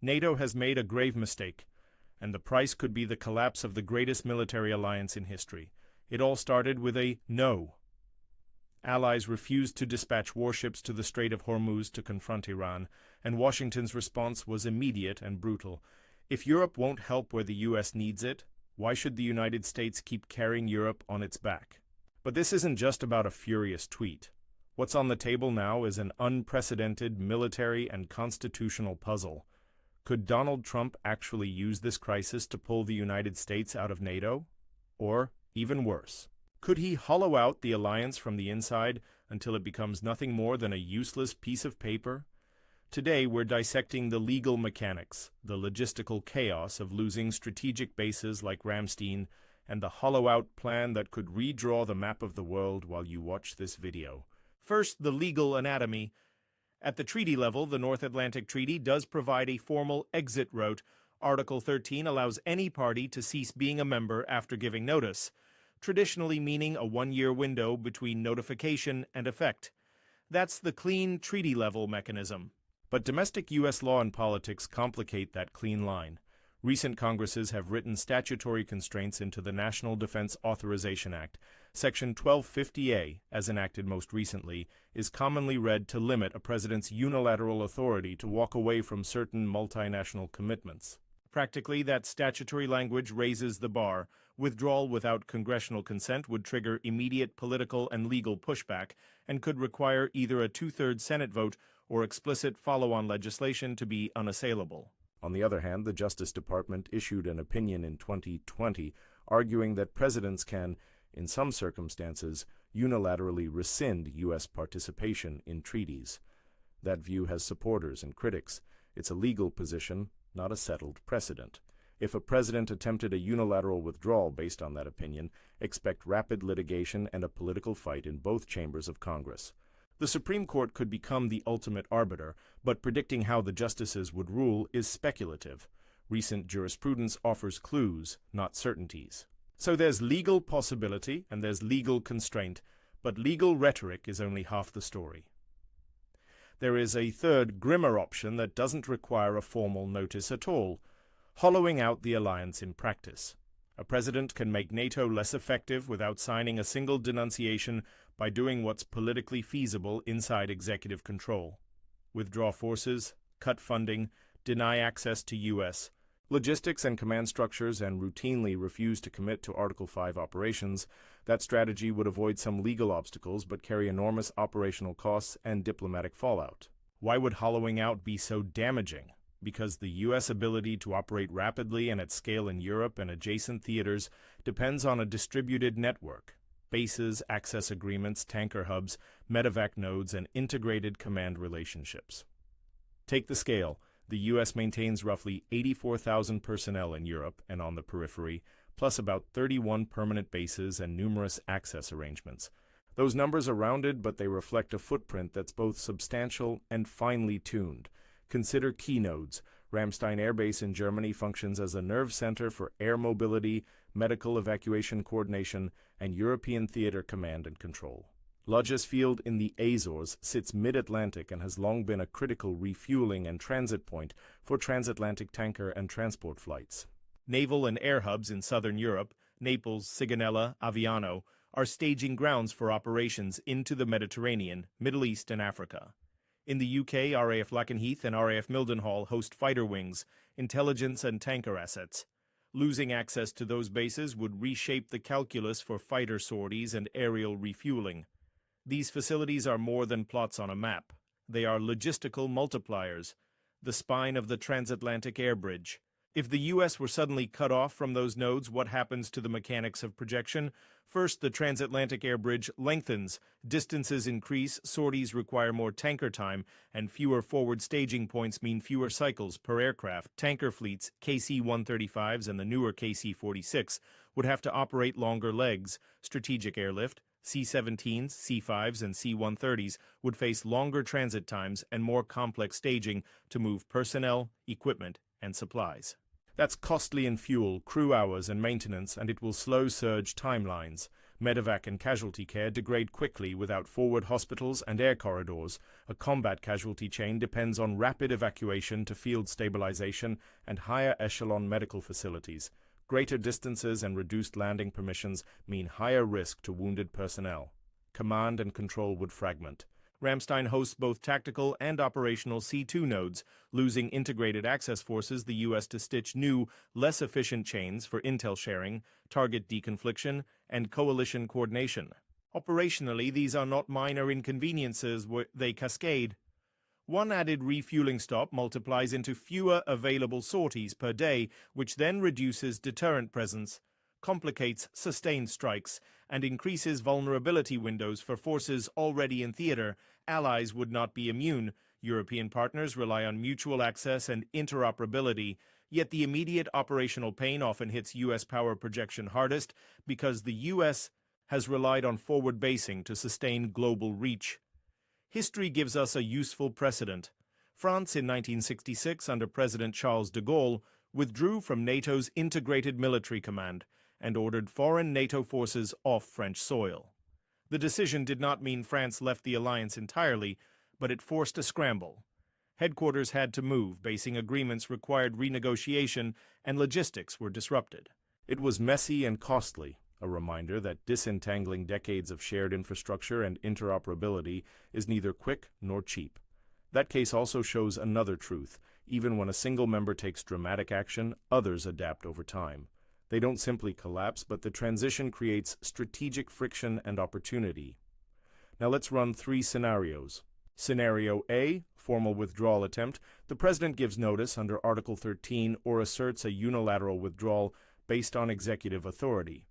NATO has made a grave mistake, and the price could be the collapse of the greatest military alliance in history. It all started with a no. Allies refused to dispatch warships to the Strait of Hormuz to confront Iran, and Washington's response was immediate and brutal. If Europe won't help where the US needs it, why should the United States keep carrying Europe on its back? But this isn't just about a furious tweet. What's on the table now is an unprecedented military and constitutional puzzle. Could Donald Trump actually use this crisis to pull the United States out of NATO? Or, even worse, could he hollow out the alliance from the inside until it becomes nothing more than a useless piece of paper? Today, we're dissecting the legal mechanics, the logistical chaos of losing strategic bases like Ramstein, and the hollow-out plan that could redraw the map of the world while you watch this video. First, the legal anatomy. At the treaty level, the North Atlantic Treaty does provide a formal exit route. Article 13 allows any party to cease being a member after giving notice, traditionally meaning a one-year window between notification and effect. That's the clean treaty-level mechanism. But domestic U.S. law and politics complicate that clean line. Recent Congresses have written statutory constraints into the National Defense Authorization Act. Section 1250A, as enacted most recently, is commonly read to limit a president's unilateral authority to walk away from certain multinational commitments. Practically, that statutory language raises the bar. Withdrawal without congressional consent would trigger immediate political and legal pushback and could require either a two-thirds Senate vote or explicit follow-on legislation to be unassailable. On the other hand, the Justice Department issued an opinion in 2020 arguing that presidents can, in some circumstances, unilaterally rescind U.S. participation in treaties. That view has supporters and critics. It's a legal position, not a settled precedent. If a president attempted a unilateral withdrawal based on that opinion, expect rapid litigation and a political fight in both chambers of Congress. The Supreme Court could become the ultimate arbiter, but predicting how the justices would rule is speculative. Recent jurisprudence offers clues, not certainties. So there's legal possibility and there's legal constraint, but legal rhetoric is only half the story. There is a third, grimmer option that doesn't require a formal notice at all: hollowing out the alliance in practice. A president can make NATO less effective without signing a single denunciation by doing what's politically feasible inside executive control. Withdraw forces, cut funding, deny access to U.S. logistics and command structures, and routinely refuse to commit to Article 5 operations. That strategy would avoid some legal obstacles but carry enormous operational costs and diplomatic fallout. Why would hollowing out be so damaging? Because the U.S. ability to operate rapidly and at scale in Europe and adjacent theaters depends on a distributed network: bases, access agreements, tanker hubs, medevac nodes, and integrated command relationships. Take the scale. The U.S. maintains roughly 84,000 personnel in Europe and on the periphery, plus about 31 permanent bases and numerous access arrangements. Those numbers are rounded, but they reflect a footprint that's both substantial and finely tuned. Consider key nodes. Ramstein Air Base in Germany functions as a nerve center for air mobility, medical evacuation coordination, and European theater command and control. Lajes Field in the Azores sits mid-Atlantic and has long been a critical refueling and transit point for transatlantic tanker and transport flights. Naval and air hubs in southern Europe, Naples, Sigonella, Aviano, are staging grounds for operations into the Mediterranean, Middle East, and Africa. In the UK, RAF Lakenheath and RAF Mildenhall host fighter wings, intelligence and tanker assets. Losing access to those bases would reshape the calculus for fighter sorties and aerial refueling. These facilities are more than plots on a map. They are logistical multipliers, the spine of the transatlantic air bridge. If the U.S. were suddenly cut off from those nodes, what happens to the mechanics of projection? First, the transatlantic air bridge lengthens, distances increase, sorties require more tanker time, and fewer forward staging points mean fewer cycles per aircraft. Tanker fleets, KC-135s and the newer KC-46, would have to operate longer legs. Strategic airlift, C-17s, C-5s, and C-130s would face longer transit times and more complex staging to move personnel, equipment, and supplies. That's costly in fuel, crew hours, and maintenance, and it will slow surge timelines. Medevac and casualty care degrade quickly without forward hospitals and air corridors. A combat casualty chain depends on rapid evacuation to field stabilization and higher echelon medical facilities. Greater distances and reduced landing permissions mean higher risk to wounded personnel. Command and control would fragment. Ramstein hosts both tactical and operational C2 nodes, losing integrated access forces the U.S. to stitch new, less efficient chains for intel sharing, target deconfliction, and coalition coordination. Operationally, these are not minor inconveniences, they cascade. One added refueling stop multiplies into fewer available sorties per day, which then reduces deterrent presence, complicates sustained strikes, and increases vulnerability windows for forces already in theater. Allies would not be immune. European partners rely on mutual access and interoperability, yet the immediate operational pain often hits U.S. power projection hardest because the U.S. has relied on forward basing to sustain global reach. History gives us a useful precedent. France in 1966, under President Charles de Gaulle, withdrew from NATO's integrated military command and ordered foreign NATO forces off French soil. The decision did not mean France left the alliance entirely, but it forced a scramble. Headquarters had to move, basing agreements required renegotiation, and logistics were disrupted. It was messy and costly, a reminder that disentangling decades of shared infrastructure and interoperability is neither quick nor cheap. That case also shows another truth. Even when a single member takes dramatic action, others adapt over time. They don't simply collapse, but the transition creates strategic friction and opportunity. Now let's run 3 scenarios. Scenario A, formal withdrawal attempt. The president gives notice under Article 13 or asserts a unilateral withdrawal based on executive authority.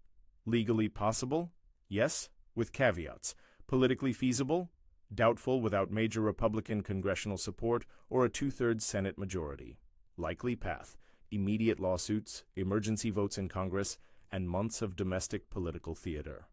Legally possible? Yes, with caveats. Politically feasible? Doubtful without major Republican congressional support or a 2/3 Senate majority. Likely path: immediate lawsuits, emergency votes in Congress, and months of domestic political theater.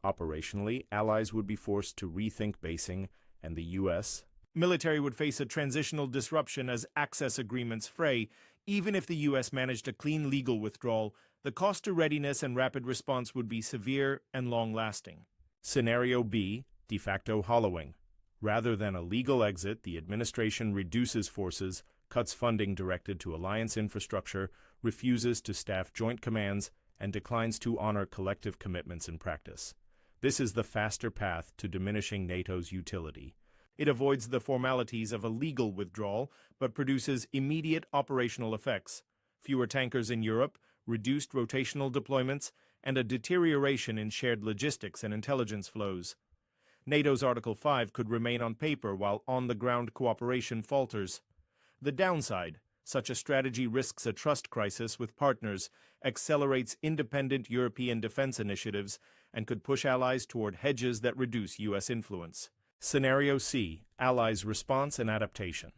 Operationally, allies would be forced to rethink basing, and the U.S. military would face a transitional disruption as access agreements fray. Even if the U.S. managed a clean legal withdrawal, the cost to readiness and rapid response would be severe and long-lasting. Scenario B, de facto hollowing. Rather than a legal exit, the administration reduces forces, cuts funding directed to alliance infrastructure, refuses to staff joint commands, and declines to honor collective commitments in practice. This is the faster path to diminishing NATO's utility. It avoids the formalities of a legal withdrawal, but produces immediate operational effects: fewer tankers in Europe, reduced rotational deployments, and a deterioration in shared logistics and intelligence flows. NATO's Article 5 could remain on paper while on-the-ground cooperation falters. The downside: such a strategy risks a trust crisis with partners, accelerates independent European defense initiatives, and could push allies toward hedges that reduce U.S. influence. Scenario C, allies' response and adaptation.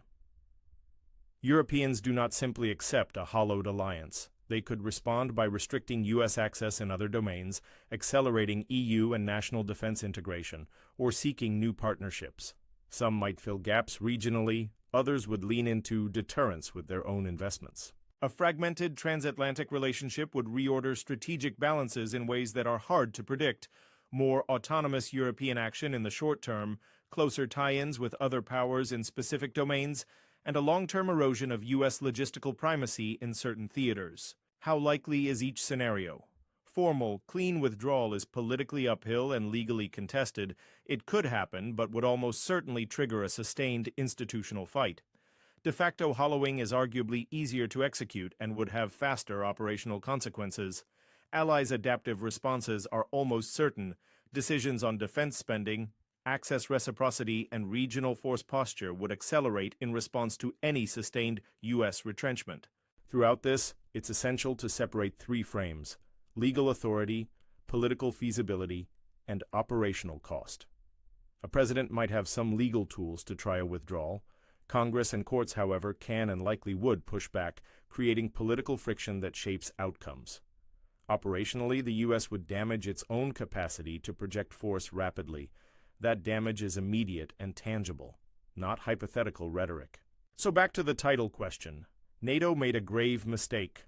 Europeans do not simply accept a hollowed alliance. They could respond by restricting U.S. access in other domains, accelerating EU and national defense integration, or seeking new partnerships. Some might fill gaps regionally, others would lean into deterrence with their own investments. A fragmented transatlantic relationship would reorder strategic balances in ways that are hard to predict: more autonomous European action in the short term, closer tie-ins with other powers in specific domains, and a long-term erosion of U.S. logistical primacy in certain theaters. How likely is each scenario? Formal, clean withdrawal is politically uphill and legally contested. It could happen, but would almost certainly trigger a sustained institutional fight. De facto hollowing is arguably easier to execute and would have faster operational consequences. Allies' adaptive responses are almost certain. Decisions on defense spending, access reciprocity, and regional force posture would accelerate in response to any sustained U.S. retrenchment. Throughout this, it's essential to separate 3 frames: legal authority, political feasibility, and operational cost. A president might have some legal tools to try a withdrawal. Congress and courts, however, can and likely would push back, creating political friction that shapes outcomes. Operationally, the U.S. would damage its own capacity to project force rapidly. That damage is immediate and tangible, not hypothetical rhetoric. So back to the title question. NATO made a grave mistake.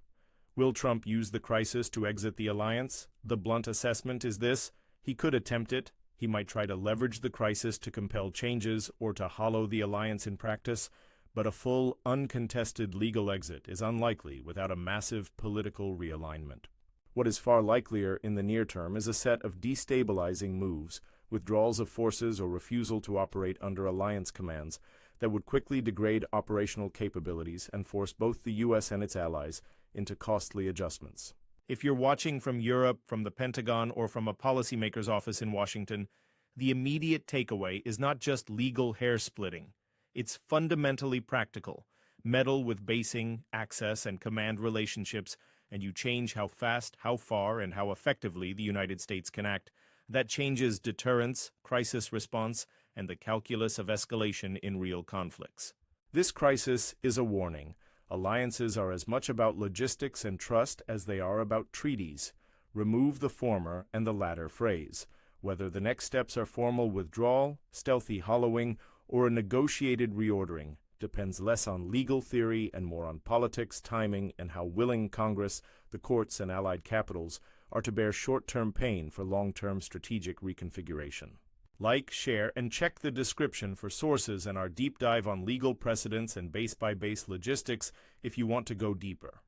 Will Trump use the crisis to exit the alliance? The blunt assessment is this: He could attempt it. He might try to leverage the crisis to compel changes or to hollow the alliance in practice, but a full, uncontested legal exit is unlikely without a massive political realignment. What is far likelier in the near term is a set of destabilizing moves, withdrawals of forces or refusal to operate under alliance commands that would quickly degrade operational capabilities and force both the U.S. and its allies into costly adjustments. If you're watching from Europe, from the Pentagon, or from a policymaker's office in Washington, the immediate takeaway is not just legal hair-splitting. It's fundamentally practical. Meddle with basing, access, and command relationships, and you change how fast, how far, and how effectively the United States can act. That changes deterrence, crisis response, and the calculus of escalation in real conflicts. This crisis is a warning. Alliances are as much about logistics and trust as they are about treaties. Remove the former and the latter phrase. Whether the next steps are formal withdrawal, stealthy hollowing, or a negotiated reordering depends less on legal theory and more on politics, timing, and how willing Congress, the courts, and allied capitals are to bear short-term pain for long-term strategic reconfiguration. Like, share, and check the description for sources and our deep dive on legal precedents and base-by-base logistics if you want to go deeper.